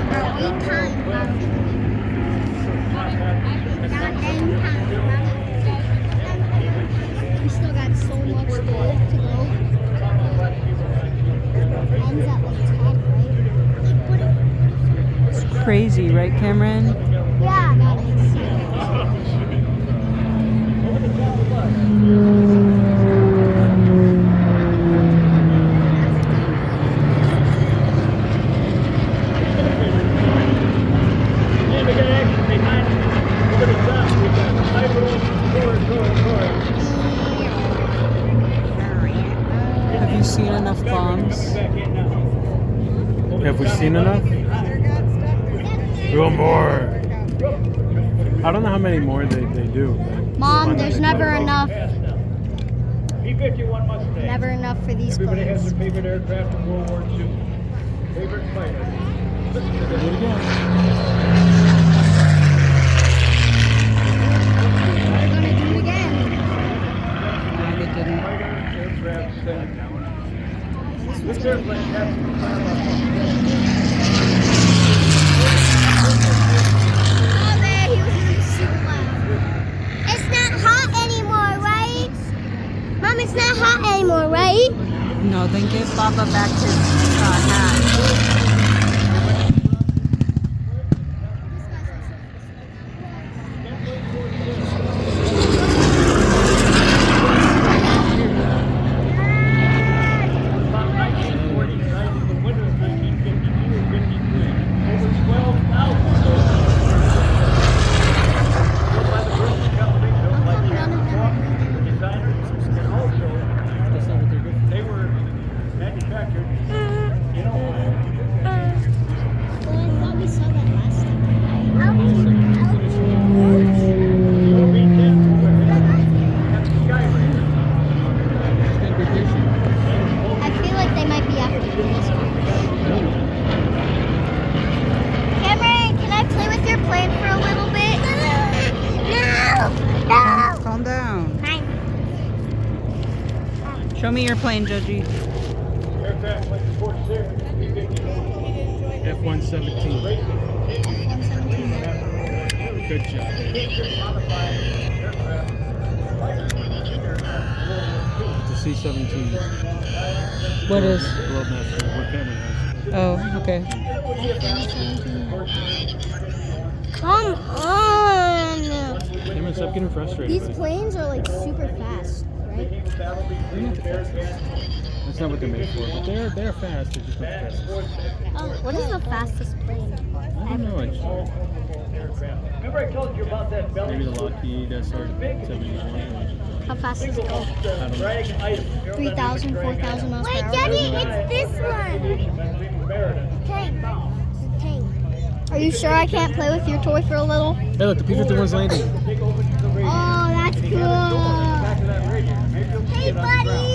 about 8 times, Mom. Not 10 times, Mom. We still got so much to go. Ends at like 10, right? It's crazy, right, Cameron? Yeah, I got it. Have you seen enough bombs? Have we seen enough? One more. I don't know how many more they do. Mom, there's never enough. Never enough for these planes. Favorite aircraft in World War II. Favorite fighter. Do it again. We're gonna do it again. No, they didn't. Aircraft stand down. This airplane has It's not hot anymore, right? Mom, it's not hot anymore, right? No, then give Papa back his hat. about 1949, the winter of 1952 or 53. Over 12,000 built by the British company, built by Captain Hawke, designers, and also That's not what they're good they were manufactured in Ohio. Well, I thought we saw that last time. So B-10 overhead, and the Skyraider. I feel like they might be after this. Cameron, can I play with your plane for a little bit? No! Calm down. Fine. Show me your plane, Joji. Aircraft like the Fort Sierra, B-51. F-117. Good job. The C-17. What is? Globemaster, what Cameron has. Oh, okay. Come on! Cameron, stop getting frustrated. These buddy. planes are like super fast, right? That's not what they're made for, but they're fast. They're just not fast. Oh, what is the fastest plane? I don't know. Actually. Remember I told you about that belly? Maybe the Lockheed SR-71. How fast does it go? Drag item. 3,000, 4,000 miles per hour? Daddy, it's this one. Tank. Tank. Are you sure I can't play with your toy for a little? Hey, look, the P-51's landing. Oh, that's cool. Hey, buddy.